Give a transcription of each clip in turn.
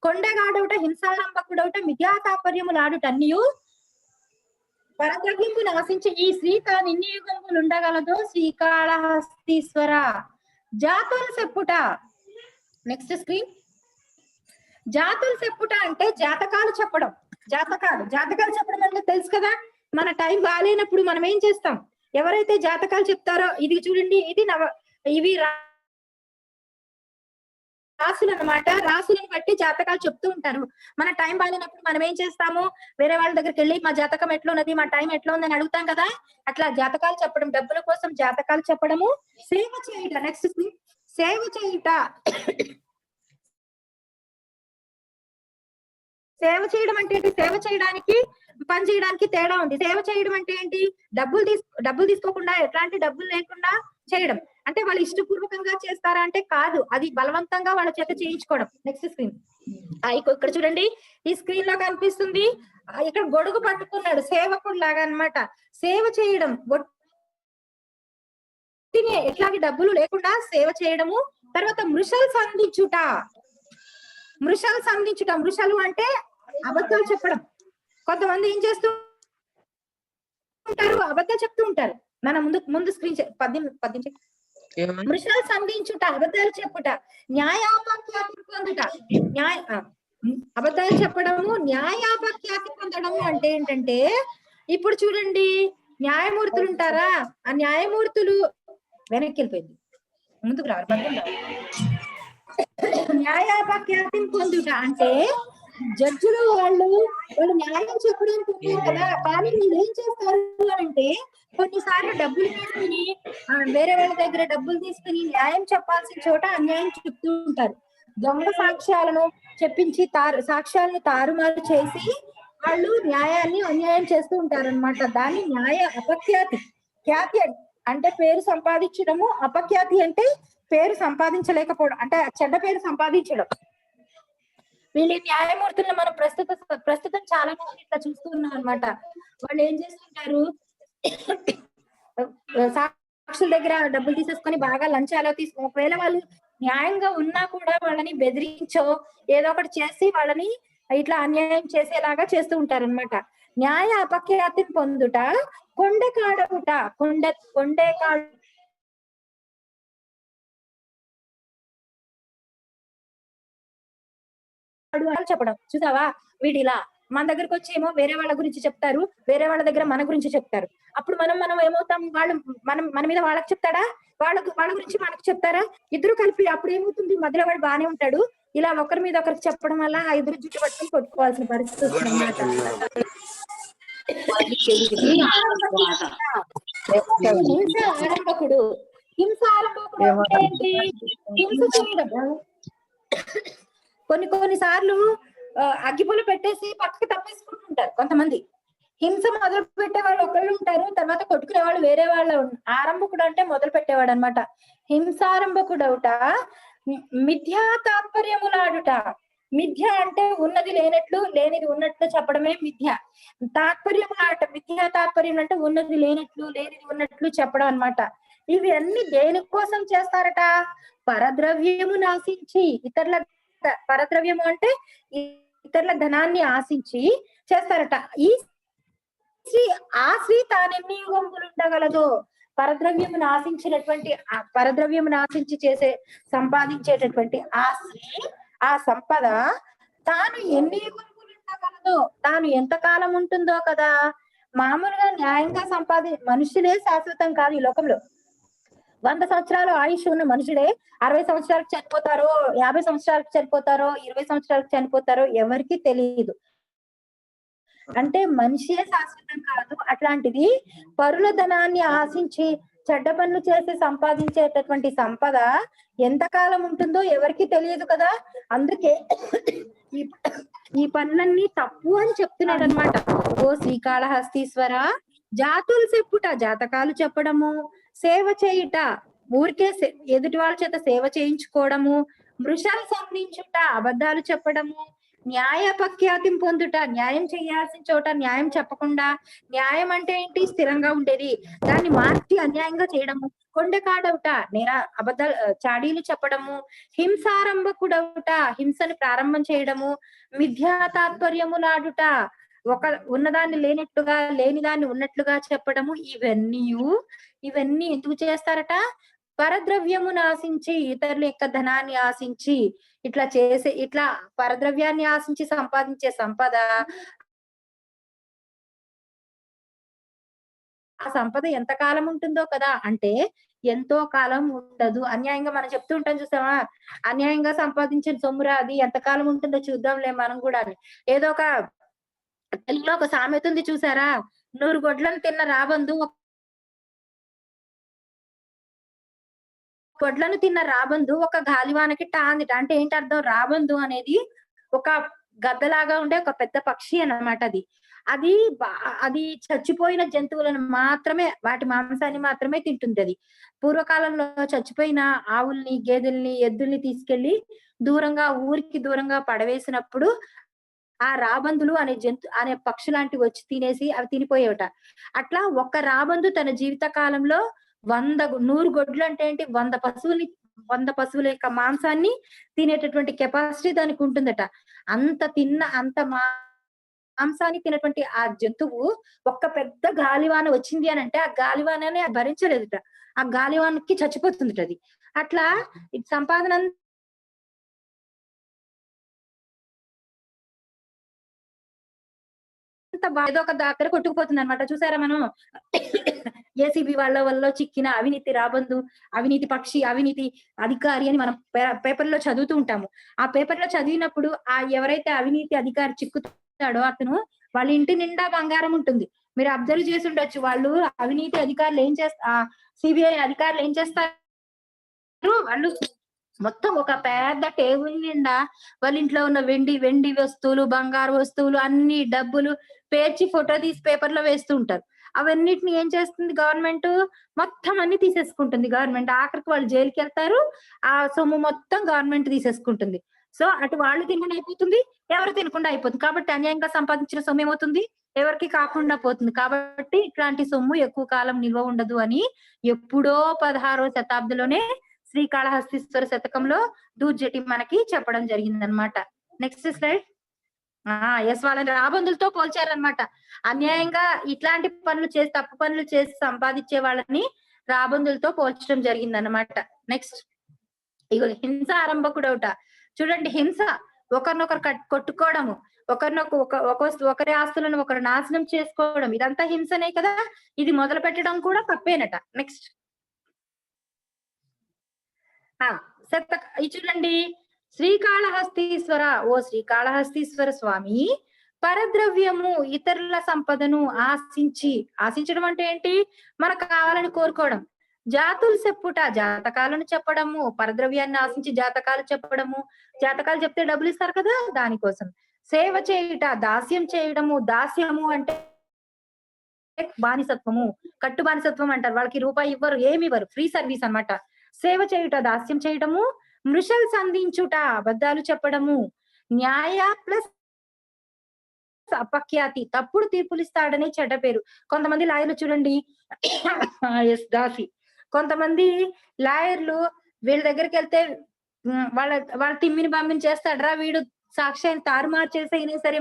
కొండగాడవుట హింసాలంబకుడవుట మిథ్యా తాత్పర్యములాడుట అన్నియు పరద్రవ్యము నాశించి ఈ శ్రీ తాను ఇన్ని యుగములు ఉండగలదో శ్రీకాళహస్తీశ్వర. జాతులు చెప్పుట. Next screen. జాతులు చెప్పుట అంటే జాతకాలు చెప్పడం. జాతకాలు చెప్పడం అంటే తెలుసు కదా, మన టైం బాగాలేనప్పుడు మనం ఏం చేస్తాం, ఎవరైతే జాతకాలు చెప్తారో, ఇది చూడండి, ఇవి రాసులు అన్నమాట. రాసులను బట్టి జాతకాలు చెప్తూ ఉంటారు. మన టైం బాగాలేనప్పుడు మనం ఏం చేస్తాము, వేరే వాళ్ళ దగ్గరికి వెళ్ళి మా జాతకం ఎట్లా ఉన్నది, మా టైం ఎట్లా ఉందని అడుగుతాం కదా. అట్లా జాతకాలు చెప్పడం, డబ్బుల కోసం జాతకాలు చెప్పడము. సేవ చేయుట. నెక్స్ట్ సేవ చేయుట. సేవ చేయడం అంటే ఏంటి? సేవ చేయడానికి పని చేయడానికి తేడా ఉంది. సేవ చేయడం అంటే ఏంటి? డబ్బులు తీసుకోకుండా, ఎట్లాంటి డబ్బులు లేకుండా చేయడం. అంటే వాళ్ళు ఇష్టపూర్వకంగా చేస్తారా అంటే కాదు, అది బలవంతంగా వాళ్ళ చేత చేయించుకోవడం. Next screen. ఇక్కడ చూడండి, ఈ స్క్రీన్ లో కనిపిస్తుంది, ఇక్కడ గొడుగు పట్టుకున్నాడు సేవకుడు లాగా అన్నమాట. సేవ చేయడం, ఎట్లాంటి డబ్బులు లేకుండా సేవ చేయడము. తర్వాత మృషలు సంధించుట. మృషలు అంటే అబద్ధాలు చెప్పడం. కొంతమంది ఏం చేస్తూ ఉంటారు, అబద్ధాలు చెప్తూ ఉంటారు. మన ముందు స్క్రీన్ 18 మృషలు సంధించుట, అబద్ధాలు చెప్పుట. న్యాయాపఖ్యాతి పొందుట. అబద్ధాలు చెప్పడము, న్యాయాపఖ్యాతి పొందడము అంటే ఏంటంటే, ఇప్పుడు చూడండి, న్యాయమూర్తులు ఉంటారా, ఆ న్యాయమూర్తులు వెనక్కి వెళ్ళిపోయింది, ముందుకు రావాలి. న్యాయాపఖ్యాతి పొందుట అంటే జడ్జిలు వాళ్ళు న్యాయం చెప్పడానికి ఉంటారు కదా, కానీ వీళ్ళు ఏం చేస్తారు అంటే కొన్నిసార్లు డబ్బులు తీసుకుని, వేరే వాళ్ళ దగ్గర డబ్బులు తీసుకుని న్యాయం చెప్పాల్సిన చోట అన్యాయం చెప్తూ ఉంటారు. దొంగ సాక్ష్యాలను చెప్పించి సాక్ష్యాలను తారుమారు చేసి వాళ్ళు న్యాయాన్ని అన్యాయం చేస్తూ ఉంటారు అనమాట. దాన్ని న్యాయ అపఖ్యాతి. ఖ్యాతి అంటే పేరు సంపాదించడము, అపఖ్యాతి అంటే పేరు సంపాదించలేకపోవడం, అంటే చెడ్డ పేరు సంపాదించడం. వీళ్ళు న్యాయమూర్తులను మనం ప్రస్తుతం చాలా మంది ఇట్లా చూస్తున్నాం అనమాట. వాళ్ళు ఏం చేస్తుంటారు, సాక్షుల దగ్గర డబ్బులు తీసేసుకొని బాగా లంచాలు తీసుకుని, ఒకవేళ వాళ్ళు న్యాయంగా ఉన్నా కూడా వాళ్ళని బెదిరించో ఏదో ఒకటి చేసి వాళ్ళని ఇట్లా అన్యాయం చేసేలాగా చేస్తూ ఉంటారు అనమాట. న్యాయ అపఖ్యాతిని పొందుట. కొండెకాడవుట. కొండెకాడు చెప్పడం. చూసావా, వీడిలా మన దగ్గరకు వచ్చేమో వేరే వాళ్ళ గురించి చెప్తారు, వేరే వాళ్ళ దగ్గర మన గురించి చెప్తారు. అప్పుడు మనం ఏమవుతాం, మన మీద వాళ్ళకి చెప్తాడా, వాళ్ళ గురించి మనకు చెప్తారా, ఇద్దరు కలిపి అప్పుడు ఏమవుతుంది, మధ్యలో వాడు బానే ఉంటాడు, ఇలా ఒకరి మీద ఒకరికి చెప్పడం వల్ల ఆ ఇద్దరు జుట్టు పట్టుకుని కొట్టుకోవాల్సిన పరిస్థితి వస్తుంది అన్నమాట. హింస ఆరంభకుడు అంటే ఏంటి? హింస చేయడం. కొన్నిసార్లు అగ్గిపుల్ల పెట్టేసి పక్కకి తప్పేసుకుంటుంటారు కొంతమంది. హింస మొదలు పెట్టే వాళ్ళు ఒకళ్ళు ఉంటారు, తర్వాత కొట్టుకునే వాళ్ళు వేరే వాళ్ళు. ఆరంభకుడు అంటే మొదలు పెట్టేవాడు అనమాట. హింసారంభకుడవుట. మిథ్యా తాత్పర్యములాడుట. మిథ్య అంటే ఉన్నది లేనట్లు, లేనిది ఉన్నట్లు చెప్పడమే మిథ్య. తాత్పర్యములాట, మిథ్యా తాత్పర్యం అంటే ఉన్నది లేనట్లు, లేనిది ఉన్నట్లు చెప్పడం అనమాట. ఇవి అన్ని దేనికోసం చేస్తారట? పరద్రవ్యము నాశించి, పరద్రవ్యము అంటే ఇతరుల ధనాన్ని ఆశించి చేస్తారట. ఆ శ్రీ తానెన్ని యుగములు ఉండగలదో. పరద్రవ్యమును ఆశించినటువంటి, పరద్రవ్యమును ఆశించి సంపాదించేటటువంటి ఆ శ్రీ, ఆ సంపద తాను ఎన్ని యుగములు ఉండగలదో, తాను ఎంత కాలం ఉంటుందో కదా. మామూలుగా న్యాయంగా మనుషులే శాశ్వతం కాదు ఈ లోకంలో. 100 సంవత్సరాలు ఆయుష్ ఉన్న మనుషుడే 60 సంవత్సరాలకు చనిపోతారో, 50 సంవత్సరాలకు చనిపోతారో, 20 సంవత్సరాలకు చనిపోతారో ఎవరికి తెలియదు. అంటే మనిషే శాశ్వతం కాదు. అట్లాంటిది పరుల ధనాన్ని ఆశించి చెడ్డ పనులు చేసి సంపాదించేటటువంటి సంపద ఎంతకాలం ఉంటుందో ఎవరికి తెలియదు కదా. అందుకే ఈ పనులన్నీ తప్పు అని చెప్తున్నాడు అనమాట. ఓ శ్రీకాళహస్తీశ్వర, జాతులు చెప్పుట, జాతకాలు చెప్పడము, సేవ చేయుట, ఊరికే ఎదుటి వాళ్ళ చేత సేవ చేయించుకోవడము, మృషాలు సంధించుట, అబద్ధాలు చెప్పడము, న్యాయపఖ్యాతిని పొందుట, న్యాయం చేయాల్సిన చోట న్యాయం చెప్పకుండా, న్యాయం అంటే ఏంటి స్థిరంగా ఉండేది, దాన్ని మార్చి అన్యాయంగా చేయడము, కొండెకాడవుట, అబద్ధాలు చాడీలు చెప్పడము, హింసారంభకుడవుట, హింసని ప్రారంభం చేయడము, మిథ్యా తాత్పర్యములాడుట, ఒక ఉన్నదాన్ని లేనట్టుగా లేని దాన్ని ఉన్నట్లుగా చెప్పడము, ఇవన్నీ ఎందుకు చేస్తారట? పరద్రవ్యమును ఆశించి, ఇతరుల యొక్క ధనాన్ని ఆశించి, ఇట్లా పరద్రవ్యాన్ని ఆశించి సంపాదించే సంపద, ఆ సంపద ఎంత కాలం ఉంటుందో కదా అంటే ఎంతో కాలం ఉండదు. అన్యాయంగా మనం చెప్తూ ఉంటాం చూసావా, అన్యాయంగా సంపాదించిన సొమ్మురా అది ఎంతకాలం ఉంటుందో చూద్దాంలే మనం కూడా. ఏదో ఒక తెలుగులో ఒక సామెత ఉంది చూసారా, 100 గొడ్లను తిన్న రాబందు ఒక గాలివానకి టాందిట. అంటే ఏంటి అర్థం? రాబందు అనేది ఒక గద్దలాగా ఉండే ఒక పెద్ద పక్షి అన్నమాట. అది అది చచ్చిపోయిన జంతువులను మాత్రమే, వాటి మాంసాన్ని మాత్రమే తింటుంది. అది పూర్వకాలంలో చచ్చిపోయిన ఆవుల్ని, గేదెల్ని, ఎద్దుల్ని తీసుకెళ్లి ఊరికి దూరంగా పడవేసినప్పుడు ఆ రాబందులు అనే పక్షి లాంటివి వచ్చి తినేసి అవి తినిపోయేవట. అట్లా ఒక్క రాబందు తన జీవిత కాలంలో 100 గొడ్లు అంటే ఏంటి, 100 పశువుల యొక్క మాంసాన్ని తినేటటువంటి కెపాసిటీ దానికి ఉంటుందట. అంత మాంసాన్ని తినటువంటి ఆ జంతువు ఒక్క పెద్ద గాలివాన వచ్చింది అని అంటే, ఆ గాలివానని భరించలేదుట. ఆ గాలివానకి చచ్చిపోతుందట అది. అట్లా సంపాదన ఏదో ఒక దగ్గర కొట్టుకుపోతుంది అనమాట. చూసారా మనం ఏసీబీ వాళ్ళ వల్ల చిక్కిన అవినీతి రాబందు, అవినీతి పక్షి, అవినీతి అధికారి అని మనం పేపర్లో చదువుతూ ఉంటాము. ఆ పేపర్లో చదివినప్పుడు ఎవరైతే అవినీతి అధికారి చిక్కుతాడో అతను, వాళ్ళ ఇంటి నిండా బంగారం ఉంటుంది. మీరు అబ్జర్వ్ చేసి ఉండొచ్చు. వాళ్ళు అవినీతి అధికారులు సిబిఐ అధికారులు ఏం చేస్తారు, వాళ్ళు మొత్తం ఒక పెద్ద టేబుల్ నిండా వాళ్ళ ఇంట్లో ఉన్న వెండి వస్తువులు, బంగారు వస్తువులు, అన్ని డబ్బులు పేర్చి ఫోటో తీసి పేపర్లో వేస్తూ ఉంటారు. అవన్నిటిని ఏం చేస్తుంది గవర్నమెంట్? మొత్తం అన్ని తీసేసుకుంటుంది గవర్నమెంట్. ఆఖరికి వాళ్ళు జైలుకి వెళ్తారు. ఆ సొమ్ము మొత్తం గవర్నమెంట్ తీసేసుకుంటుంది. సో అటు వాళ్ళు తినకుండా అయిపోతుంది, ఎవరు తినకుండా అయిపోతుంది. కాబట్టి అన్యాయంగా సంపాదించిన సొమ్ము ఏమవుతుంది, ఎవరికి కాకుండా పోతుంది. కాబట్టి ఇట్లాంటి సొమ్ము ఎక్కువ కాలం నిల్వ ఉండదు అని ఎప్పుడో 16వ శతాబ్దంలోనే శ్రీకాళహస్తీశ్వర శతకంలో దూర్జటి మనకి చెప్పడం జరిగిందనమాట. Next slide. ఎస్, వాళ్ళని రాబందులతో పోల్చారనమాట. అన్యాయంగా ఇట్లాంటి తప్పు పనులు చేసి సంపాదించే వాళ్ళని రాబందులతో పోల్చడం జరిగిందనమాట. నెక్స్ట్, ఇగో హింస ఆరంభకుడవుట. చూడండి, హింస, ఒకరినొకరు కొట్టుకోవడము, ఒకరి ఆస్తులను ఒకరు నాశనం చేసుకోవడం, ఇదంతా హింసనే కదా. ఇది మొదలు పెట్టడం కూడా తప్పేనట. నెక్స్ట్, చూడండి, శ్రీకాళహస్తీశ్వర స్వామి పరద్రవ్యము, ఇతరుల సంపదను ఆశించడం అంటే ఏంటి? మనకు కావాలని కోరుకోవడం. జాతులు చెప్పుట, జాతకాలను చెప్పడము, పరద్రవ్యాన్ని ఆశించి జాతకాలు చెప్పడము, జాతకాలు చెప్తే డబ్బులు ఇస్తారు కదా, దానికోసం. సేవ చేయుట, దాస్యం చేయడము. దాస్యము అంటే బానిసత్వము, కట్టు బానిసత్వం అంటారు. వాళ్ళకి రూపాయి ఇవ్వరు, ఏమి ఇవ్వరు, ఫ్రీ సర్వీస్ అన్నమాట. సేవ చేయుట, దాస్యం చేయడము. మృషల్ సంధించుట, అబద్ధాలు చెప్పడము. న్యాయ ప్లస్ అపఖ్యాతి, తప్పుడు తీర్పులు ఇస్తాడని చెడ్డ పేరు. కొంతమంది లాయర్లు చూడండి, దాసి, కొంతమంది లాయర్లు వీళ్ళ దగ్గరికి వెళ్తే వాళ్ళ తిమ్మిని పంపిణీ చేస్తాడరా వీడు, సాక్ష్యాన్ని తారుమారు చేసైనా సరే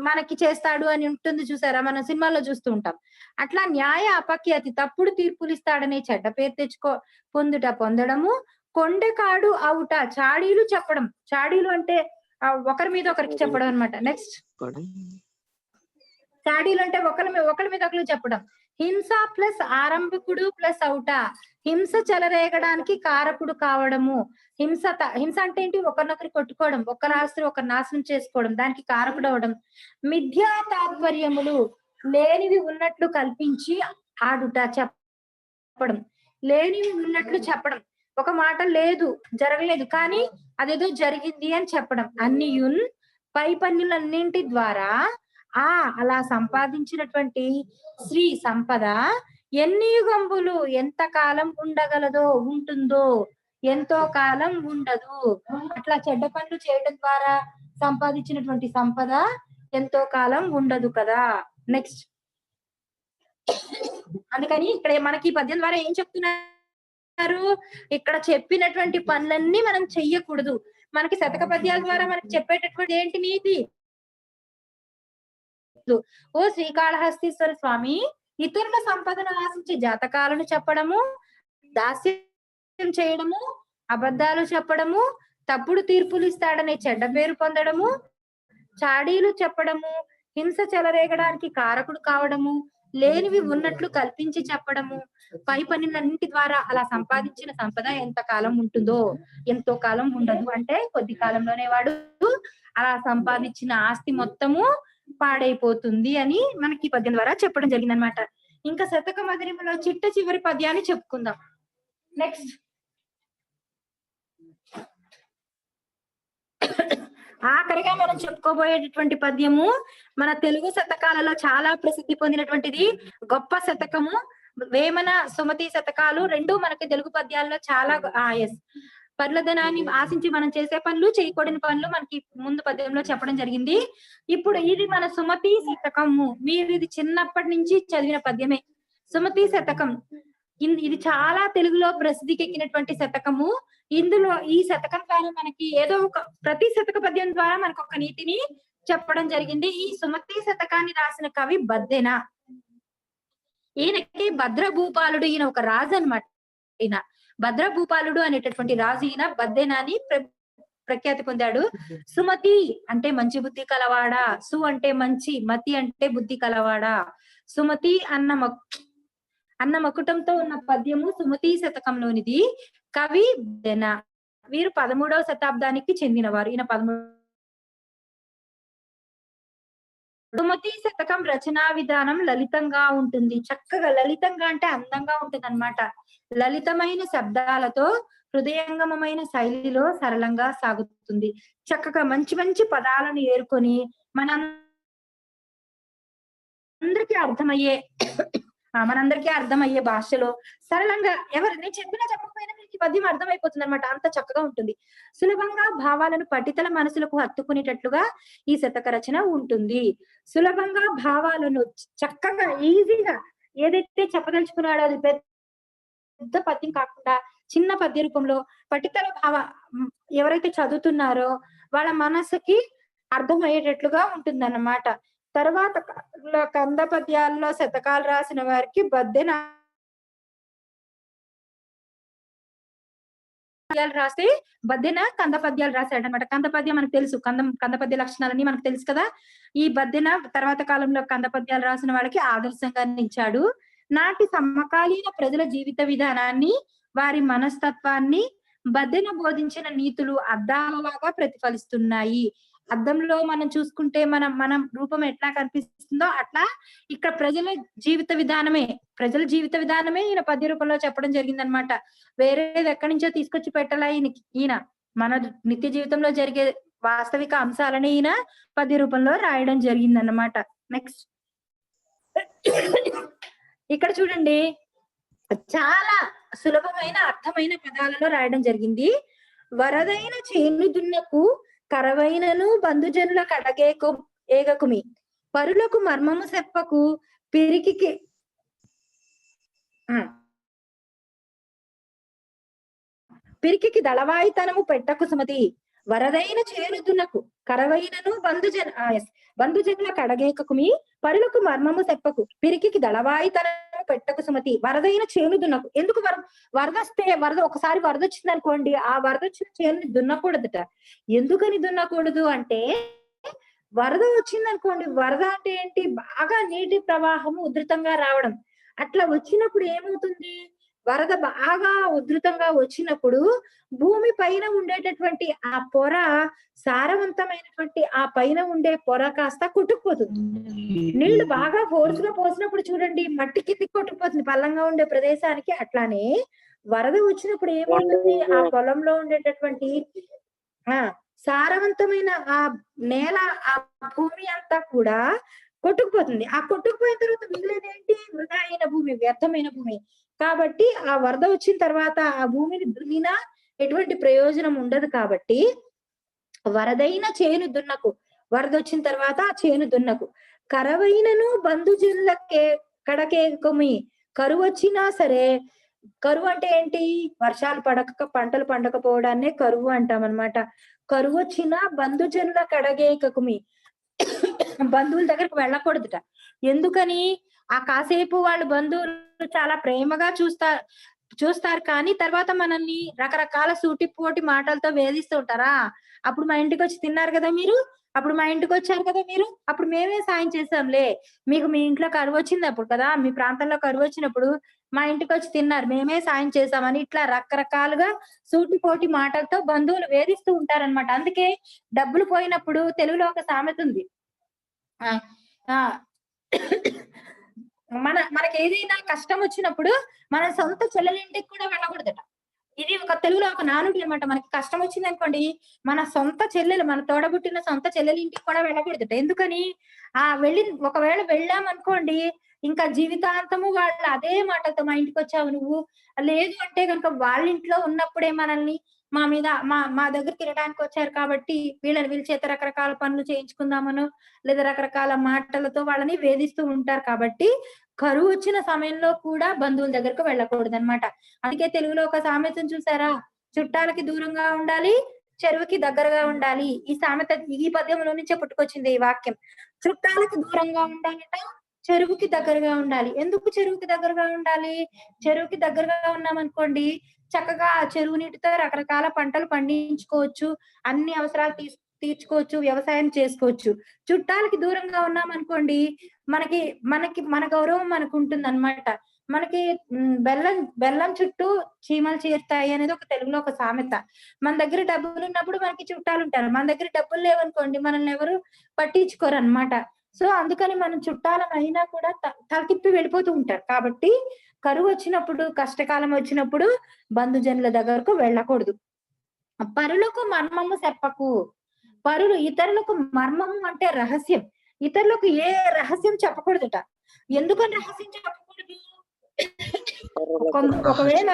మనకి చేస్తాడు అని ఉంటుంది చూసారా, మనం సినిమాల్లో చూస్తూ ఉంటాం. అట్లా న్యాయ అపఖ్యాతి, తప్పుడు తీర్పులు ఇస్తాడనే చెడ్డ పేరు పొందడము. కొండెకాడు అవుట, చాడీలు చెప్పడం. చాడీలు అంటే ఒకరి మీద ఒకరికి చెప్పడం అనమాట. నెక్స్ట్, చాడీలు అంటే ఒకరి మీద ఒకరు చెప్పడం. హింస ప్లస్ ఆరంభికుడు ప్లస్ అవుట, హింస చెలరేగడానికి కారకుడు కావడము. హింస అంటే ఏంటి? ఒకరినొకరు కొట్టుకోవడం, ఒకరి ఆస్తులు ఒకరు నాశనం చేసుకోవడం, దానికి కారకుడు అవడం. మిథ్యా తాత్పర్యములు, లేనివి ఉన్నట్లు కల్పించి ఆడుట, చెప్పడం. లేనివి ఉన్నట్లు చెప్పడం, ఒక మాట లేదు, జరగలేదు, కానీ అదేదో జరిగింది అని చెప్పడం. అన్నియున్ పై పన్నులన్నింటి ద్వారా అలా సంపాదించినటువంటి శ్రీ సంపద ఎన్ని యుగంబులు, ఎంత కాలం ఉంటుందో, ఎంతో కాలం ఉండదు. అట్లా చెడ్డ పనులు చేయడం ద్వారా సంపాదించినటువంటి సంపద ఎంతో కాలం ఉండదు కదా. నెక్స్ట్, అందుకని ఇక్కడ మనకి ఈ పద్యం ద్వారా ఏం చెప్తున్నారు, ఇక్కడ చెప్పినటువంటి పనులన్నీ మనం చెయ్యకూడదు. మనకి శతక పద్యాల ద్వారా మనకి చెప్పేటటువంటి ఏంటి నీతి, ఓ శ్రీకాళహస్తీశ్వర స్వామి ఇతరుల సంపదను ఆశించి జాతకాలను చెప్పడము, దాస్యం చేయడము, అబద్ధాలు చెప్పడము, తప్పుడు తీర్పులు ఇస్తాడనే చెడ్డ పేరు పొందడము, చాడీలు చెప్పడము, హింస చెలరేగడానికి కారకుడు కావడము, లేనివి ఉన్నట్లు కల్పించి చెప్పడము, పై పనులన్నింటి ద్వారా అలా సంపాదించిన సంపద ఎంత కాలం ఉంటుందో ఎంతో కాలం ఉండదు. అంటే కొద్ది కాలంలోనే వాడు అలా సంపాదించిన ఆస్తి మొత్తము పాడైపోతుంది అని మనకి పద్యం ద్వారా చెప్పడం జరిగింది అనమాట. ఇంకా శతక మధురిమలో చిట్ట చివరి పద్యాన్ని చెప్పుకుందాం. నెక్స్ట్, ఆఖరిగా మనం చెప్పుకోబోయేటటువంటి పద్యము మన తెలుగు శతకాలలో చాలా ప్రసిద్ధి పొందినటువంటిది, గొప్ప శతకము. వేమన సుమతి శతకాలు రెండు మనకి తెలుగు పద్యాల్లో చాలా పర్లధనాన్ని ఆశించి మనం చేసే పనులు, చేయకూడని పనులు మనకి ముందు పద్యంలో చెప్పడం జరిగింది. ఇప్పుడు ఇది మన సుమతి శతకము. మీరు ఇది చిన్నప్పటి నుంచి చదివిన పద్యమే. సుమతి శతకం ఇది చాలా తెలుగులో ప్రసిద్ధికి ఎక్కినటువంటి శతకము. ఇందులో ఈ శతకం ద్వారా మనకి ఏదో ఒక ప్రతి శతక పద్యం ద్వారా మనకు ఒక నీతిని చెప్పడం జరిగింది. ఈ సుమతి శతకాన్ని రాసిన కవి బద్దెన. ఈయనకి భద్రభూపాలుడు, ఈయన ఒక రాజు అనమాట. ఈయన భద్రభూపాలుడు అనేటటువంటి రాజు, ఈయన బద్దెన అని ప్రఖ్యాతి పొందాడు. సుమతి అంటే మంచి బుద్ధి కలవాడా, సు అంటే మంచి, మతి అంటే బుద్ధి కలవాడా. సుమతి అన్న మకుటంతో ఉన్న పద్యము సుమతి శతకంలోనిది. కవి బద్దెన. వీరు 13వ శతాబ్దానికి చెందినవారు. ఈయన 13. సుమతి శతకం రచనా విధానం లలితంగా ఉంటుంది. చక్కగా, లలితంగా అంటే అందంగా ఉంటుంది అన్నమాట. లలితమైన శబ్దాలతో హృదయంగమమైన శైలిలో సరళంగా సాగుతుంది. చక్కగా మంచి మంచి పదాలను ఏరుకొని మనందరికీ అర్థమయ్యే భాషలో సరళంగా, ఎవరిని చెప్పినా చెప్పకపోయినా మీకు పద్యం అర్థమైపోతుంది అనమాట. అంత చక్కగా ఉంటుంది. సులభంగా భావాలను పఠితల మనసులకు హత్తుకునేటట్లుగా ఈ శతక రచన ఉంటుంది. సులభంగా భావాలను చక్కగా ఈజీగా ఏదైతే చెప్పదలుచుకున్నాడో అది పెద్ద పద్యం కాకుండా చిన్న పద్య రూపంలో పఠితల ఎవరైతే చదువుతున్నారో వాళ్ళ మనసుకి అర్థమయ్యేటట్లుగా ఉంటుందన్నమాట. తర్వాత కంద పద్యాల్లో శతకాలు రాసిన వారికి బద్దెన రాస్తే బద్దెన కంద పద్యాలు రాశాడనమాట. కంద పద్యం మనకు తెలుసు, కంద పద్య లక్షణాలన్నీ మనకు తెలుసు కదా. ఈ బద్దెన తర్వాత కాలంలో కంద పద్యాలు రాసిన వాళ్ళకి ఆదర్శంగా నిలిచాడు. నాటి సమకాలీన ప్రజల జీవిత విధానాన్ని, వారి మనస్తత్వాన్ని బద్దెన బోధించిన నీతులు అద్దాలలాగా ప్రతిఫలిస్తున్నాయి. అద్దంలో మనం చూసుకుంటే మనం రూపం ఎట్లా కనిపిస్తుందో అట్లా ఇక్కడ ప్రజల జీవిత విధానమే ఈయన పద్య రూపంలో చెప్పడం జరిగిందనమాట. వేరేది ఎక్కడి నుంచో తీసుకొచ్చి పెట్టాలా ఈయన మన నిత్య జీవితంలో జరిగే వాస్తవిక అంశాలని ఈయన పద్య రూపంలో రాయడం జరిగిందన్నమాట. నెక్స్ట్, ఇక్కడ చూడండి, చాలా సులభమైన అర్థమైన పదాలలో రాయడం జరిగింది. వరదైన చేను దున్నకు కరవైనను బంధుజనుల ఏగకుమి, పరులకు మర్మము చెప్పకు పిరికికి దళవాయితనము పెట్టకు సుమతి. వరదైన చేను దున్నకు కరవైనను బంధుజనుల కడగేకకుమి, పరులకు మర్మము చెప్పకు, పిరికికి దళవాయితనము పెట్టకు సుమతి. వరదైన చేను దున్నకు, ఎందుకు వరద ఒకసారి వరద వచ్చింది అనుకోండి, ఆ వరద వచ్చిన చేనుని దున్నకూడదట. ఎందుకని దున్నకూడదు అంటే, వరద వచ్చింది అనుకోండి, వరద అంటే ఏంటి, బాగా నీటి ప్రవాహము ఉధృతంగా రావడం. అట్లా వచ్చినప్పుడు ఏమవుతుంది, వరద బాగా ఉధృతంగా వచ్చినప్పుడు భూమి పైన ఉండేటటువంటి ఆ పొర, సారవంతమైనటువంటి ఆ పైన ఉండే పొర కాస్త కొట్టుకుపోతుంది. నీళ్లు బాగా ఫోర్స్ గా పోసినప్పుడు చూడండి మట్టి కిందికి కొట్టుకుపోతుంది పల్లంగా ఉండే ప్రదేశానికి. అట్లానే వరద వచ్చినప్పుడు ఏమవుతుంది, ఆ పొలంలో ఉండేటటువంటి సారవంతమైన ఆ నేల, ఆ భూమి అంతా కూడా కొట్టుకుపోతుంది. ఆ కొట్టుకుపోయిన తర్వాత మిగిలిన ఏంటి, వృధా అయిన భూమి, వ్యర్థమైన భూమి. కాబట్టి ఆ వరద వచ్చిన తర్వాత ఆ భూమిని దున్నినా ఎటువంటి ప్రయోజనం ఉండదు కాబట్టి వరదైన చేను దున్నకు, వరదొచ్చిన తర్వాత ఆ చేను దున్నకు, కరవైనను బంధుజనులకే కడకేకుమి. కరువు వచ్చినా సరే, కరువు అంటే ఏంటి? వర్షాలు పడక పంటలు పండకపోవడాన్నే కరువు అంటామన్నమాట. కరువు వచ్చినా బంధుజనుల కడగేకకుమి. బంధువుల దగ్గరికి వెళ్ళకూడదుట. ఎందుకని? ఆ కాసేపు వాళ్ళు బంధువులు చాలా ప్రేమగా చూస్తారు కానీ తర్వాత మనల్ని రకరకాల సూటిపోటి మాటలతో వేధిస్తూ ఉంటారా? అప్పుడు మా ఇంటికొచ్చి తిన్నారు కదా మీరు, అప్పుడు మా ఇంటికొచ్చారు కదా మీరు, అప్పుడు మేమే సాయం చేశాంలే. మీకు మీ ఇంట్లో కరువొచ్చిందప్పుడు కదా! మీ ప్రాంతంలో కరువొచ్చినప్పుడు మా ఇంటికొచ్చి తిన్నారు. మేమే సాయం చేశామని ఇట్లా రకరకాలుగా సూటిపోటి మాటలతో బంధువులు వేధిస్తూ ఉంటారనమాట. అందుకే డబ్బులు పోయినప్పుడు తెలుగులో ఒక సామెతుంది. ఆ! ఆ! మనకేదైనా కష్టం వచ్చినప్పుడు మన సొంత చెల్లెలింటికి కూడా వెళ్ళకూడదట. ఇది ఒక తెలుగులో ఒక నానుడి అన్నమాట. మనకి కష్టం వచ్చిందనుకోండి, మన సొంత చెల్లెలు, మన తోడబుట్టిన సొంత చెల్లెలింటికి కూడా వెళ్ళకూడదట. ఎందుకని? ఒకవేళ వెళ్ళామనుకోండి, ఇంకా జీవితాంతము వాళ్ళు అదే మాటలతో మా ఇంటికొచ్చావు నువ్వు. లేదు అంటే గనుక వాళ్ళింట్లో ఉన్నప్పుడే మనల్ని మా మీద మా మా దగ్గర తినడానికొచ్చారు కాబట్టి వీళ్ళ చేత రకరకాల పనులు చేయించుకుందామనో, లేదా రకరకాల మాటలతో వాళ్ళని వేధిస్తూ ఉంటారు కాబట్టి, కరువొచ్చిన సమయంలో కూడా బంధువుల దగ్గరకు వెళ్ళకూడదనమాట. అందుకే తెలుగులో ఒక సామెతను చూసారా? చుట్టాలకి దూరంగా ఉండాలి, చెరువుకి దగ్గరగా ఉండాలి. ఈ పద్యంలో నుంచే పుట్టుకొచ్చింది ఈ వాక్యం. చుట్టాలకి దూరంగా ఉండాలట, చెరువుకి దగ్గరగా ఉండాలి. ఎందుకు చెరువుకి దగ్గరగా ఉండాలి? చెరువుకి దగ్గరగా ఉన్నామనుకోండి, చక్కగా ఆ చెరువు నీటితో రకరకాల పంటలు పండించుకోవచ్చు. అన్ని అవసరాలు తీర్చుకోవచ్చు. వ్యవసాయం చేసుకోవచ్చు. చుట్టాలకి దూరంగా ఉన్నామనుకోండి, మనకి మనకి మన గౌరవం మనకుంటుందనమాట. మనకి బెల్లం బెల్లం చుట్టూ చీమలు చేరుతాయి అనేది ఒక తెలుగులో ఒక సామెత. మన దగ్గర డబ్బులున్నప్పుడు మనకి చుట్టాలుంటారు. మన దగ్గర డబ్బులు లేవనుకోండి మనల్ని ఎవరు పట్టించుకోరనమాట. సో, అందుకని మనం చుట్టాలమైనా కూడా తల తిప్పి వెళ్ళిపోతూ ఉంటారు. కాబట్టి కరువొచ్చినప్పుడు, కష్టకాలం వచ్చినప్పుడు బంధుజనుల దగ్గరకు వెళ్ళకూడదు. పరులకు మర్మము చెప్పకు. ఇతరులకు మర్మము అంటే రహస్యం. ఇతరులకు ఏ రహస్యం చెప్పకూడదట. ఎందుకని రహస్యం చెప్పకూడదు? ఒకవేళ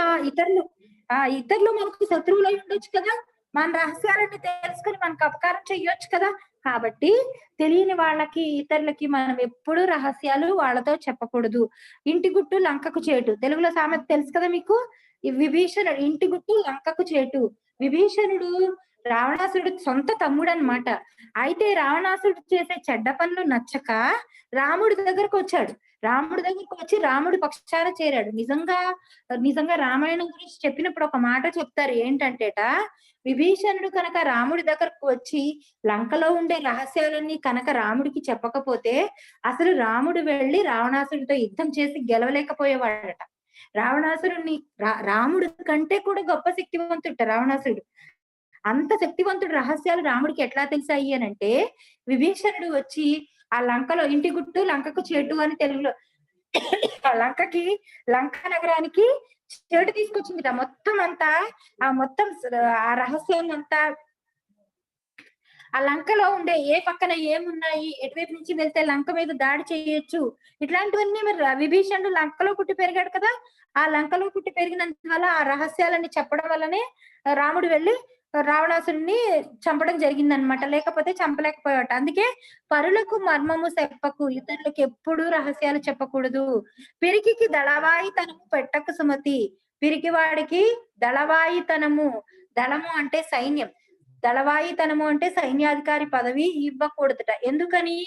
ఇతరులు మనకు శత్రువులై ఉండొచ్చు కదా! మన రహస్యాలన్నీ తెలుసుకొని మనకు అపకారం చెయ్యొచ్చు కదా! కాబట్టి తెలియని వాళ్ళకి, ఇతరులకి మనం ఎప్పుడూ రహస్యాలు వాళ్ళతో చెప్పకూడదు. ఇంటి గుట్టు లంకకు చేటు. తెలుగులో సామెత తెలుసు కదా మీకు? ఈ విభీషణుడు ఇంటి గుట్టు లంకకు చేటు. విభీషణుడు రావణాసురుడు సొంత తమ్ముడన్నమాట. అయితే రావణాసురుడు చేసే చెడ్డ పనులు నచ్చక రాముడి దగ్గరకొచ్చాడు. రాముడి దగ్గరకొచ్చి రాముడి పక్షాన చేరాడు. నిజంగా రామాయణం గురించి చెప్పినప్పుడు ఒక మాట చెప్తారు. ఏంటంటేట, విభీషణుడు కనుక రాముడి దగ్గరకు వచ్చి లంకలో ఉండే రహస్యాలన్నీ కనుక రాముడికి చెప్పకపోతే, అసలు రాముడు వెళ్లి రావణాసురుడితో యుద్ధం చేసి గెలవలేకపోయేవాడట. రావణాసురుడిని రాముడి కంటే కూడా గొప్ప శక్తివంతుడట రావణాసురుడు. అంత శక్తివంతుడు రహస్యాలు రాముడికి ఎట్లా తెలిసాయి అనంటే, విభీషణుడు వచ్చి ఆ లంకలో ఇంటి గుట్టు లంకకు చేటు అని తెలుగులో లంకా నగరానికి చేటు తీసుకొచ్చిందిట. మొత్తం అంతా ఆ రహస్యాన్నంతా ఆ లంకలో ఉండే ఏ పక్కన ఏమున్నాయి, ఎటువైపు నుంచి వెళ్తే లంక మీద దాడి చేయొచ్చు. ఇట్లాంటివన్నీ మరి విభీషణుడు లంకలో పుట్టి పెరిగాడు కదా! ఆ లంకలో పుట్టి పెరిగినంత వల్ల ఆ రహస్యాలన్నీ చెప్పడం వల్లనే రాముడు వెళ్లి రావణాసురుడిని చంపడం జరిగిందనమాట. లేకపోతే చంపలేకపోయాడట. అందుకే పరులకు మర్మము చెప్పకు. ఇతరులకు ఎప్పుడూ రహస్యాలు చెప్పకూడదు. పిరికికి దళవాయితనము పెట్టకు సుమతి. పిరికివాడికి దళవాయితనము. దళము అంటే సైన్యం. దళవాయితనము అంటే సైన్యాధికారి పదవి ఇవ్వకూడదట. ఎందుకని?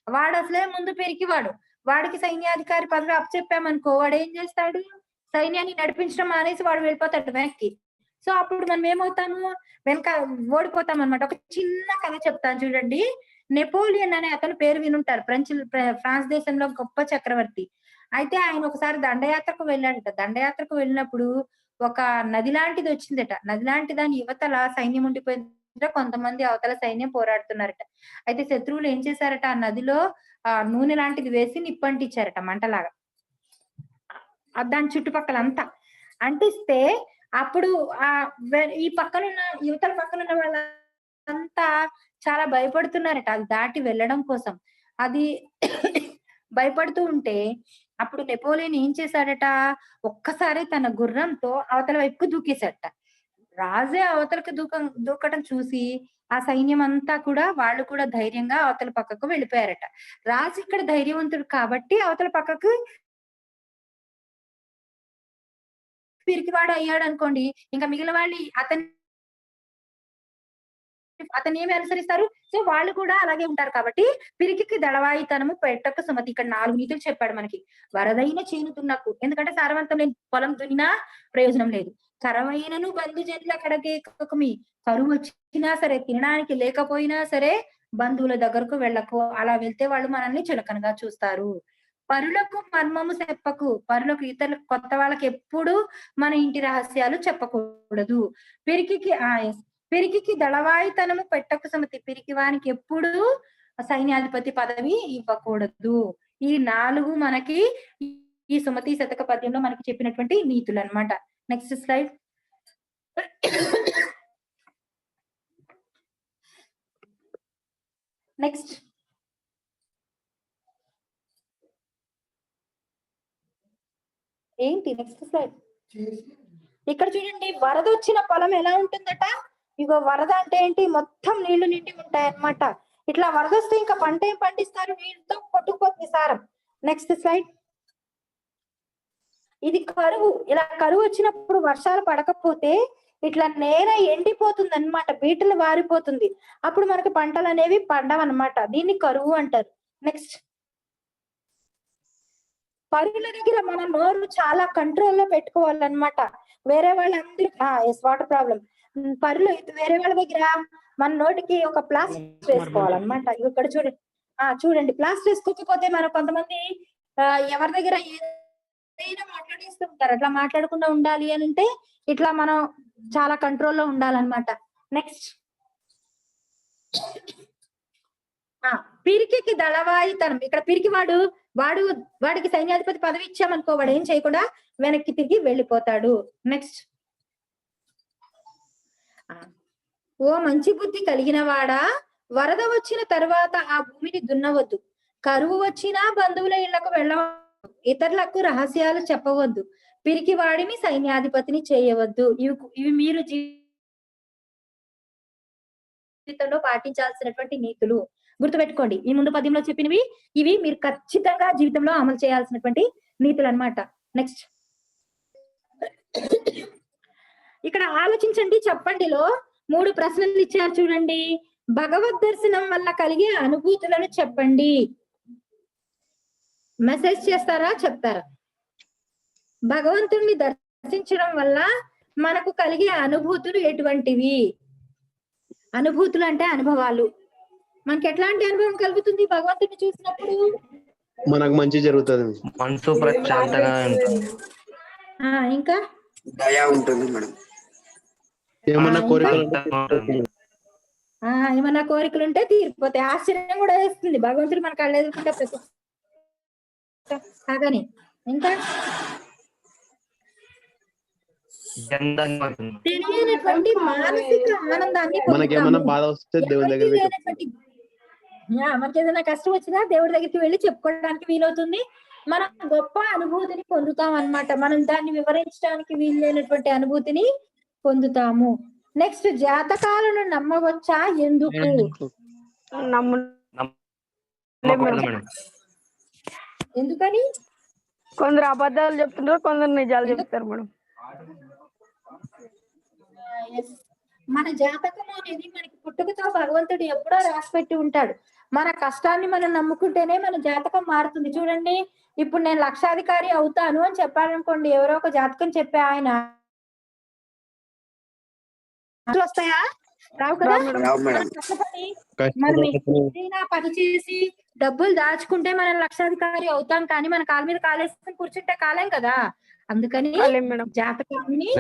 వాడసలే ముందు పిరికివాడు. వాడికి సైన్యాధికారి పదవి అప్పచెప్పామనుకో వాడేం చేస్తాడు? సైన్యాన్ని నడిపించడం మానేసి వాడు వెళ్ళిపోతాడు వెనక్కి. సో, అప్పుడు మనం ఏమవుతాము? వెనక ఓడిపోతామనమాట. ఒక చిన్న కథ చెప్తాను చూడండి. నెపోలియన్ అనే అతని పేరు వినుంటారు. ఫ్రాన్స్ దేశంలో గొప్ప చక్రవర్తి. అయితే ఆయన ఒకసారి దండయాత్రకు వెళ్ళాడట. దండయాత్రకు వెళ్ళినప్పుడు ఒక నది లాంటిది వచ్చిందట. నది లాంటి దాని యువతల సైన్యం ఉండిపోయిందట. కొంతమంది అవతల సైన్యం పోరాడుతున్నారట. అయితే శత్రువులు ఏం చేశారట, ఆ నదిలో నూనె లాంటిది వేసి నిప్పంటించారట మంటలాగా. దాని చుట్టుపక్కలంతా. అంటిస్తే అప్పుడు ఈ యువతల పక్కనున్న వాళ్ళంతా చాలా భయపడుతున్నారట అది దాటి వెళ్ళడం కోసం. అది భయపడుతూ ఉంటే అప్పుడు నెపోలియన్ ఏం చేశాడట, ఒక్కసారి తన గుర్రంతో అవతల వైపుకు దూకేశాడట. రాజే అవతలకి దూకటం చూసి ఆ సైన్యం అంతా కూడా వాళ్ళు కూడా ధైర్యంగా అవతల పక్కకు వెళ్ళిపోయారట. రాజు ఇక్కడ ధైర్యవంతుడు కాబట్టి అవతల పక్కకు పిరికివాడు అయ్యాడు అనుకోండి, ఇంకా మిగిలిన వాళ్ళు అతన్ని ఏమి అనుసరిస్తారు? సో వాళ్ళు కూడా అలాగే ఉంటారు కాబట్టి పిరికికి దళవాయితనము పెట్టక సుమతి. ఇక్కడ 4 నీతులు చెప్పాడు మనకి. వరదైన చేను దున్నకు, ఎందుకంటే సారవంతం లేని పొలం దున్నినా ప్రయోజనం లేదు. కరవైనను బంధుజనుల కడకేకమి, కరువు వచ్చినా సరే తినడానికి లేకపోయినా సరే బంధువుల దగ్గరకు వెళ్ళకు, అలా వెళ్తే వాళ్ళు మనల్ని చులకనగా చూస్తారు. పరులకు మర్మము చెప్పకు, పరులకు ఇతరుల కొత్త వాళ్ళకి ఎప్పుడు మన ఇంటి రహస్యాలు చెప్పకూడదు. పిరికికి దళవాయితనము పెట్టక సుమతి, పిరికి వానికి ఎప్పుడు సైన్యాధిపతి పదవి ఇవ్వకూడదు. ఈ 4 మనకి ఈ సుమతి శతక పద్యంలో మనకి చెప్పినటువంటి నీతులు అన్నమాట. Next slide. నెక్స్ట్ ఏంటి నెక్స్ట్ స్లైడ్. ఇక్కడ చూడండి, వరద వచ్చిన పొలం ఎలా ఉంటుందట. ఇగో వరద అంటే ఏంటి, మొత్తం నీళ్లు నిండి ఉంటాయి అన్నమాట. ఇట్లా వరద వస్తే ఇంకా పంట ఏం పండిస్తారు, నీళ్ళతో కొట్టుకుపోతుంది సారం. Next slide. ఇది కరువు. ఇలా కరువు వచ్చినప్పుడు వర్షాలు పడకపోతే ఇట్లా నేల ఎండిపోతుంది అన్నమాట, బీటలు వారిపోతుంది. అప్పుడు మనకు పంటలు అనేవి పండవన్నమాట. దీన్ని కరువు అంటారు. నెక్స్ట్. పరుల దగ్గర మన నోరు చాలా కంట్రోల్లో పెట్టుకోవాలన్నమాట. వేరే వాళ్ళందరూ వాటర్ ప్రాబ్లం. పరులు వేరే వాళ్ళ దగ్గర మన నోటికి ఒక ప్లాస్టర్ వేసుకోవాలన్నమాట. ఇక్కడ చూడండి ప్లాస్టర్ వేసుకోకపోతే మన కొంతమంది ఎవరి దగ్గర ఏదైనా మాట్లాడిస్తూ ఉంటారు. అట్లా మాట్లాడకుండా ఉండాలి అని అంటే ఇట్లా మనం చాలా కంట్రోల్లో ఉండాలన్నమాట. నెక్స్ట్. పిరికికి దళవాయితనం. ఇక్కడ పిరికి వాడికి సైన్యాధిపతి పదవి ఇచ్చామనుకో, వాడు ఏం చేయకుండా వెనక్కి తిరిగి వెళ్ళిపోతాడు. నెక్స్ట్. ఓ మంచి బుద్ధి కలిగిన వాడా, వరద వచ్చిన తర్వాత ఆ భూమిని దున్నవద్దు, కరువు వచ్చినా బంధువుల ఇళ్లకు వెళ్ళవద్దు, ఇతరులకు రహస్యాలు చెప్పవద్దు, పిరికి వాడిని సైన్యాధిపతిని చేయవద్దు. ఇవి మీరు జీవితంలో పాటించాల్సినటువంటి నీతులు. గుర్తుపెట్టుకోండి, ఈ ముందు పద్యంలో చెప్పినవి ఇవి మీరు ఖచ్చితంగా జీవితంలో అమలు చేయాల్సినటువంటి నీతులు అన్నమాట. నెక్స్ట్. ఇక్కడ ఆలోచించండి, చెప్పండిలో 3 ప్రశ్నలు ఇచ్చారు చూడండి. భగవద్ దర్శనం వల్ల కలిగే అనుభూతులను చెప్పండి. మెసేజ్ చేస్తారా, చెప్తారా? భగవంతుణ్ణి దర్శించడం వల్ల మనకు కలిగే అనుభూతులు ఎటువంటివి? అనుభూతులు అంటే అనుభవాలు. మనకి ఎట్లాంటి అనుభవం కలుగుతుంది భగవంతుని చూసినప్పుడు? మనకు మంచి జరుగుతుంది, మనసు ప్రశాంతంగా ఉంటుంది. ఇంకా దయ ఉంటుంది మేడం. ఏమన్నా కోరికలు ఉంటే తీరిపోతాయి. ఆశ్చర్యం కూడా వేస్తుంది భగవంతుడు మన కళ్ళు ఎదుర్కొంటే ప్రతి కాగానే. ఇంకా తెలియనటువంటి మానసిక ఆనందాన్ని, మనకి ఏమైనా బాధ వస్తే దేవుని దగ్గర మనకి ఏదైనా కష్టం వచ్చినా దేవుడి దగ్గరికి వెళ్ళి చెప్పుకోవడానికి వీలవుతుంది. మనం గొప్ప అనుభూతిని పొందుతాం అన్నమాట. మనం దాన్ని వివరించడానికి వీలైనటువంటి అనుభూతిని పొందుతాము. నెక్స్ట్. జాతకాలను నమ్మవచ్చా, ఎందుకు? ఎందుకని? కొందరు అబద్ధాలు చెప్తుంటారు, కొందరు నిజాలు చెప్తారు మేడం. మన జాతకం అనేది మనకి పుట్టుకతో భగవంతుడు ఎప్పుడో రాసి పెట్టి ఉంటాడు. మన కష్టాన్ని మనం నమ్ముకుంటేనే మన జాతకం మారుతుంది. చూడండి, ఇప్పుడు నేను లక్షాధికారి అవుతాను అని చెప్పాలనుకోండి, ఎవరో ఒక జాతకం చెప్పే ఆయన వస్తాయా? రావు కదా. మనం ఏదైనా పని చేసి డబ్బులు దాచుకుంటే మనం లక్షాధికారి అవుతాం, కానీ మన కాళ్ళ మీద కాలేసుకుని కూర్చుంటే కాలేం కదా. అందుకని జాతకాన్ని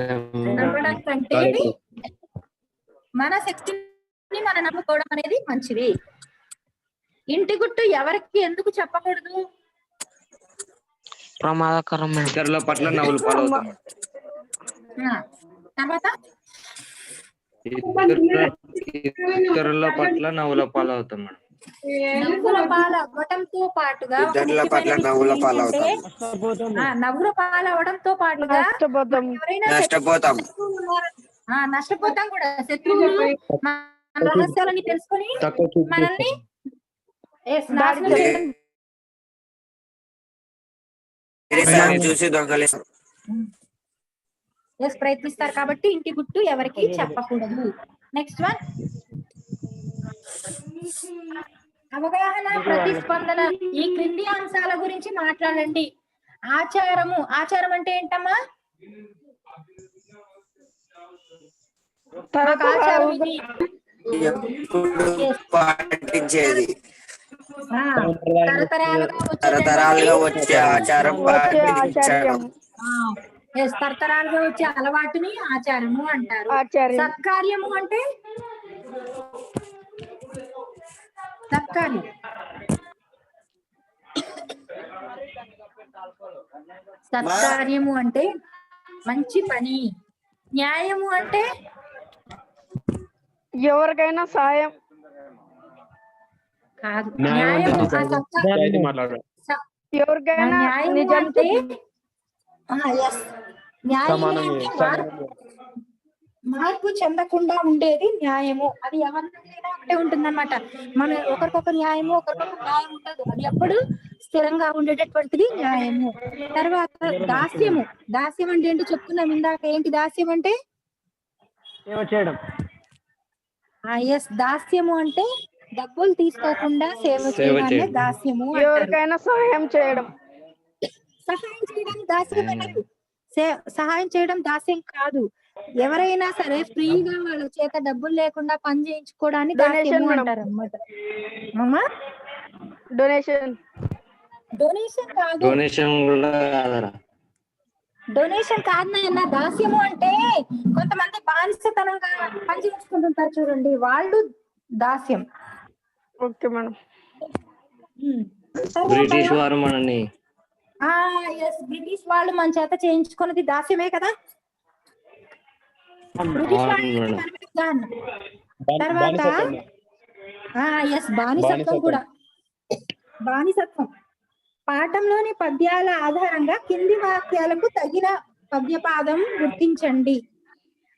నమ్మడం కంటే మన శక్తిని మనం నమ్ముకోవడం అనేది మంచిది. ఇంటి గుట్టు ఎవరికి ఎందుకు చెప్పకూడదు? ప్రమాదకరం. ఇతరుల పట్ల నవ్వుల పాలవుతాం. తర్వాత ఇతరుల పట్ల నవ్వుల పాలవుతాం మేడం. నవ్వుల పాలవడంతో పాటుగా ఇతరుల పట్ల నవ్వుల పాలవుతాం. నవ్వుల పాలవడంతో పాటుగా ఎవరైనా నష్టపోతాం. నష్టపోతాం కూడా. శత్రువులు మన రహస్యాలని తెలుసుకొని తక్కువ చూపు మనల్ని నాశనం దాడి చేయడం చూసి దొంగలేస్తారు. ప్రయత్నిస్తారు. కాబట్టి ఇంటి గుట్టు ఎవరికి చెప్పకూడదు. నెక్స్ట్ వన్, అవగాహన, ప్రతిస్పందన. ఈ క్రింది అంశాల గురించి మాట్లాడండి. ఆచారము. ఆచారం అంటే ఏంటమ్మా? మాకు ఆచారం ఇది. ఎప్పుడు పాటించేది, తరతరాలుగా వచ్చే ఆచారం వచ్చే పాటించడం. ఆచార్యం తరతరాలుగా వచ్చే అలవాటుని ఆచారము అంటారు. ఆచార్యం సత్కార్యము అంటే సత్కార్యం. సత్కార్యము అంటే మంచి పని. న్యాయము అంటే ఎవరికైనా సాయం కాదు. న్యాయం అంటే న్యాయము నిజం. నిజాయితీ మాట్లాడడం. ఎవరికైనా న్యాయము నిజం అంటే న్యాయం సమానంగా అంటే సమానంగా. మార్పు చెందకుండా ఉండేది న్యాయము. అది ఎవరినైనా ఒకటే ఉంటుందన్నమాట. మన ఒకరికొక న్యాయము, ఒకరికొక న్యాయం ఉండదు. అది ఎప్పుడు స్థిరంగా ఉండేటటువంటిది న్యాయము. తర్వాత దాస్యము. దాస్యం అంటే ఏంటో చెప్తున్నాం ఇందాక. ఏంటి దాస్యం అంటే? సేవ చేయడం. దాస్యము అంటే డబ్బులు తీసుకోకుండా సేవ చేయడాన్ని దాస్యము అంటారు. ఎవరికైనా సహాయం చేయడం. సహాయం చేయడం దాస్యం అనరు. సహాయం చేయడం దాస్యం కాదు. ఎవరైనా సరే ఫ్రీగా వాళ్ళ చేత డబ్బులు లేకుండా పని చేయించుకోవడాన్ని దాస్యము అంటారు అన్నమాట. అమ్మా, డొనేషన్. డొనేషన్ కాదు. డొనేషన్ కూడా కాదరా. డొనేషన్ కాదు నాయన. దాస్యము అంటే కొంతమంది బానిసతనంగా పని చేయించుకుంటుంటారు చూడండి, వాళ్ళు దాస్యం. Okay madam. బ్రిటిష్ వారు మనని బ్రిటిష్ వాళ్ళు మన చేత చేయించుకున్నది దాస్యమే కదా. బ్రిటిష్ వాళ్ళు తర్వాత బానిసత్వం కూడా. బానిసత్వం. పాఠంలోని పద్యాల ఆధారంగా కింది వాక్యాలకు తగిన పద్యపాదం గుర్తించండి.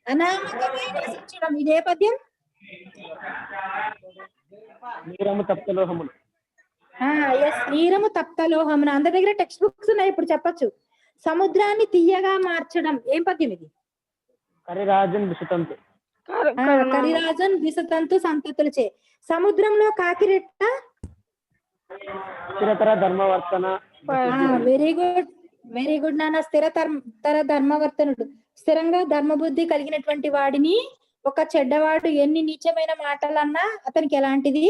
అనామకమే నశించడం. ఇదే పద్యం. నీరము తప్తలోహములు. నీరము తప్తలోహమున. అందరి దగ్గర టెక్స్ట్ బుక్స్ ఉన్నాయి, ఇప్పుడు చెప్పొచ్చు. సముద్రాన్ని తీయగా మార్చడం. ఏం పద్యం ఇది? కరిరాజన్ విషతంతు. కరిరాజన్ విసతంతు సంతతులచే. సముద్రంలో కాకిరెట్ట. స్థిరతర ధర్మవర్తన. వెరీ గుడ్, వెరీ గుడ్ నాన్న. స్థిరతర ధర్మవర్తనుడు. స్థిరంగా ధర్మబుద్ధి కలిగినటువంటి వాడిని ఒక చెడ్డవాడు ఎన్ని నీచమైన మాటలన్నా అతనికి ఎలాంటిది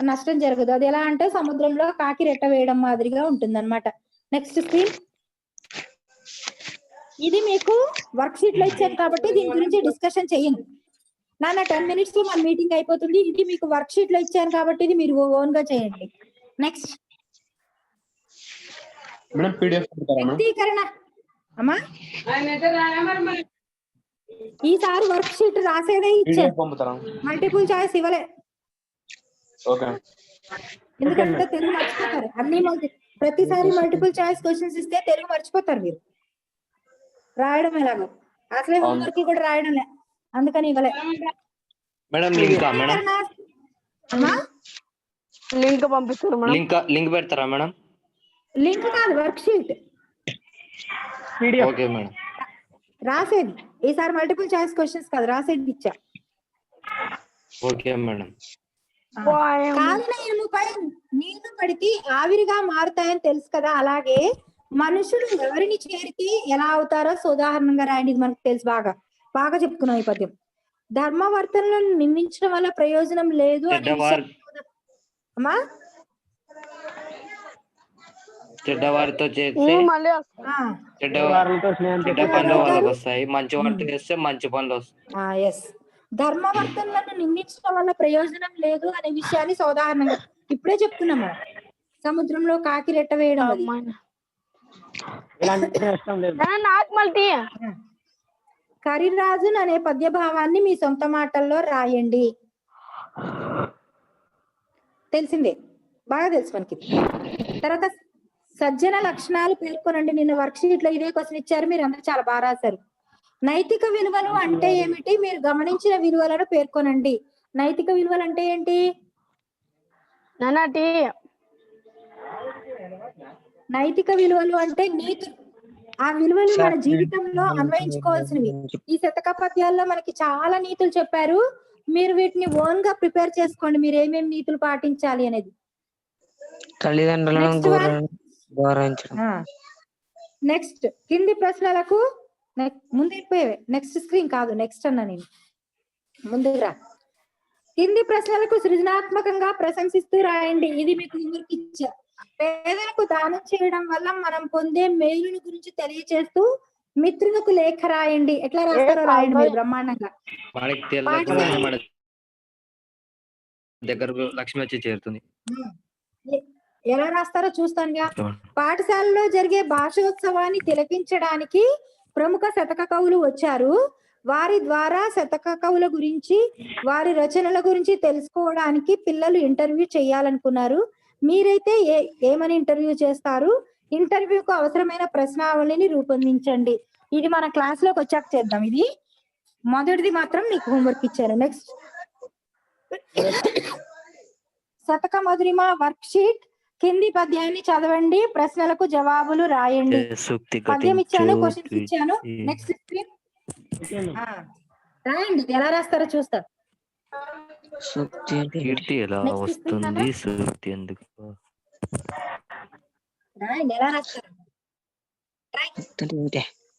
నష్టం జరగదు. అది ఎలా అంటే సముద్రంలో కాకి రెట్ట వేయడం మాదిరిగా ఉంటుంది అనమాట. Next screen. ఇది మీకు వర్క్ షీట్ లో ఇచ్చాను కాబట్టి దీని గురించి డిస్కషన్ చెయ్యను నాన్న. 10 minutes లో మన మీటింగ్ అయిపోతుంది. ఇది మీకు వర్క్ షీట్ లో ఇచ్చాను కాబట్టి ఇది మీరు ఓన్ గా చేయండి. నెక్స్ట్ మేడం పీడిఎఫ్ వ్యక్తీకరణ. అమ్మా, ఈసారి వర్క్ షీట్ రాసేదే ఇచ్చాను, పంపుతారా? మల్టిపుల్ చాయిస్ ఇవ్వలే. ఓకే. ఎందుకంటే తెలుగు మర్చిపోతారు. అన్ని ప్రతిసారి మల్టిపుల్ చాయిస్ క్వశ్చన్స్ ఇస్తే తెలుగు మర్చిపోతారు మీరు. రాయడం ఎలాగో అసలే హోంవర్క్ కూడా రాయడం లే, అందుకని ఇవ్వలే. మేడం లింక్ మేడం, అమ్మా లింక్ పంపిస్తారు మేడం. లింక్ పెడతారా మేడం? లింక్ కాదు, వర్క్ షీట్. Okay madam. రాసేది ఈసారి మల్టిపుల్ చాయిస్ క్వశ్చన్స్ కాదు, రాసేది ఇచ్చా. Okay madam. కాలనయముపై నీళ్లు పడితే ఆవిరిగా మారుతాయని తెలుసు కదా, అలాగే మనుషులు ఎవరిని చేరితే ఎలా అవుతారో ఉదాహరణంగా రాయండి. ఇది మనకు తెలుసు, బాగా బాగా చెప్పుకున్నాం ఈ పద్యం. ధర్మవర్తనలను నిందించడం వల్ల ప్రయోజనం లేదు అనే అమ్మా. చెడ్డవారితో చేస్తే చెడ్డ పనులు వాళ్ళకి వస్తాయి, మంచి వారితో చేస్తే మంచి పనులు వస్తాయి. ఎస్, ధర్మవర్తనలను నిందించడం వల్ల ప్రయోజనం లేదు అనే విషయాన్ని ఉదాహరణంగా ఇప్పుడే చెప్తున్నాం మనం. సముద్రంలో కాకి రెట్ట వేయడం అది. కరిరాజున్ అనే పద్య భావాన్ని మీ సొంత మాటల్లో రాయండి. తెలిసిందే, బాగా తెలుసు మనకి. తర్వాత సజ్జన లక్షణాలు పేర్కొనండి. నిన్న వర్క్ షీట్ లో ఇదే క్వశ్చన్ ఇచ్చారు, మీరు అందరూ చాలా బాగా రాశారు. నైతిక విలువలు అంటే ఏమిటి? మీరు గమనించిన విలువలను పేర్కొనండి. నైతిక విలువలు అంటే ఏంటి? నాన్న టీ. నైతిక విలువలు అంటే నీతులు. ఆ విలువలు మన జీవితంలో అన్వయించుకోవాల్సినవి. ఈ శతక పద్యాల్లో మనకి చాలా నీతులు చెప్పారు. మీరు వీటిని ఓన్ గా ప్రిపేర్ చేసుకోండి, మీరు ఏమేమి నీతులు పాటించాలి అనేది. తల్లిదండ్రులను Next one. గౌరవించడం. నెక్స్ట్ కింది ప్రశ్నలకు ముందు వెళ్ళిపోయేవే. నెక్స్ట్ స్క్రీన్ కాదు, నెక్స్ట్ అన్నా నేను. ముందురా. కింది ప్రశ్నలకు సృజనాత్మకంగా ప్రశంసిస్తూ రాయండి. ఇది మీకు హోంవర్క్ ఇచ్చా. పేదలకు దానం చేయడం వల్ల మనం పొందే మేలుని గురించి తెలియచేస్తూ మిత్రులకు లేఖ రాయండి. ఎట్లా రాస్తారో రాయండి మీరు బ్రహ్మాండంగా. వాడికి తెలియకుండానే మన దగ్గరకు లక్ష్మి వచ్చి చేరుతుంది. ఎలా రాస్తారో చూస్తానుగా. పాఠశాలలో జరిగే భాషోత్సవాన్ని తిలకించడానికి ప్రముఖ శతక కవులు వచ్చారు. వారి ద్వారా శతక కవుల గురించి, వారి రచనల గురించి తెలుసుకోవడానికి పిల్లలు ఇంటర్వ్యూ చేయాలనుకున్నారు. మీరైతే ఏమని ఇంటర్వ్యూ చేస్తారు? ఇంటర్వ్యూకు అవసరమైన ప్రశ్నావళిని రూపొందించండి. ఇది మన క్లాస్ లోకి వచ్చాక చేద్దాం. ఇది మొదటిది మాత్రం మీకు హోంవర్క్ ఇచ్చారు. నెక్స్ట్ శతక మధురిమ వర్క్ షీట్. కింది పద్యాన్ని చదవండి, ప్రశ్నలకు జవాబులు రాయండి. పద్యం ఇచ్చాను, క్వశ్చన్స్ ఇచ్చాను. నెక్స్ట్ స్క్రీన్ రాయండి. ఎలా రాస్తారో చూస్తా. కీర్తి ఎలా వస్తుంది, సూక్తి ఎందుకు? రాయండి, ఎలా రాస్తారు.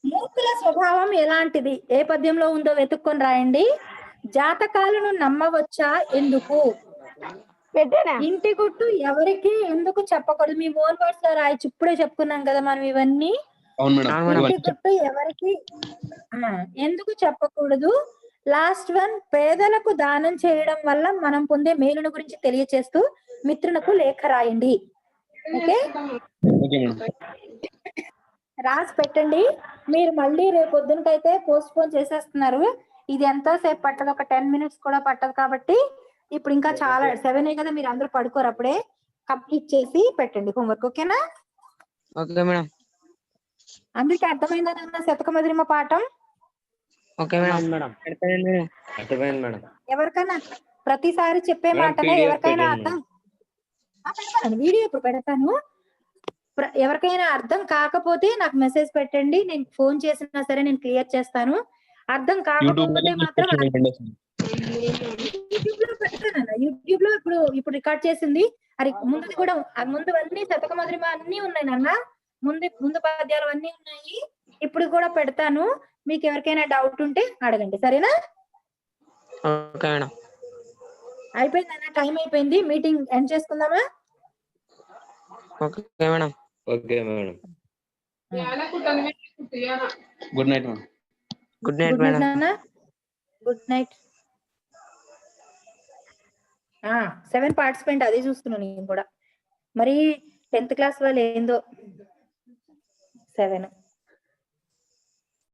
మూర్ఖుల స్వభావం ఎలాంటిది? ఏ పద్యంలో ఉందో వెతుక్కొని రాయండి. జాతకాలను నమ్మవచ్చా? ఎందుకు? ఇంటి గుట్టు ఎవరికి ఎందుకు చెప్పకూడదు? మీ ఓన్ వర్డ్స్ లో రాయొచ్చు. ఇప్పుడే చెప్పుకున్నాం కదా మనం ఇవన్నీ. ఇంటి గుట్టు ఎవరికి ఎందుకు చెప్పకూడదు? లాస్ట్ వన్, పేదలకు దానం చేయడం వల్ల మనం పొందే మేలును గురించి తెలియచేస్తూ మిత్రులకు లేఖ రాయండి. ఓకే, రాసి పెట్టండి. మీరు మళ్ళీ రేపు పొద్దునకైతే పోస్ట్ పోన్ చేసేస్తున్నారు. ఇది ఎంతో సేపు పట్టదు, ఒక 10 minutes కూడా పట్టదు. కాబట్టి ఇప్పుడు ఇంకా చాలా 7 కదా, మీరు అందరూ పడుకోరు. అప్పుడే కంప్లీట్ చేసి పెట్టండి హోంవర్క్. ఓకేనా? Okay madam. అందరికి అర్థమైందా శతక మధురిమ పాఠం? Okay madam. అర్థమైంది మేడం. ఎవరికైనా ప్రతిసారి చెప్పే మేడం, మాటనే PDF ఎవరికైనా పెట్టండి అర్థం పెడతాను. వీడియో ఇప్పుడు పెడతాను. ఎవరికైనా అర్థం కాకపోతే నాకు మెసేజ్ పెట్టండి. నేను ఫోన్ చేసినా సరే నేను క్లియర్ చేస్తాను. అర్థం కాకపోతే మాత్రం యూట్యూబ్ లో పెడతానన్న. యూట్యూబ్ లో ఇప్పుడు రికార్డ్ చేసింది అది ముందు కూడా, ముందు అన్ని శతక మధురిమ అన్ని ఉన్నాయి నాన్న. ముందు పద్యాలు అన్ని ఉన్నాయి. ఇప్పుడు కూడా పెడతాను. మీకు ఎవరికైనా డౌట్ ఉంటే అడగండి, సరేనా? Okay madam. అయిపోయిందన్న, టైం అయిపోయింది. మీటింగ్ ఎండ్ చేసుకుందామా? Okay madam. Okay madam. Good night madam. Good night madam. Good night. 7 participant అదే చూస్తున్నాను నేను కూడా. మరి 10th క్లాస్ వాళ్ళు ఏందో 7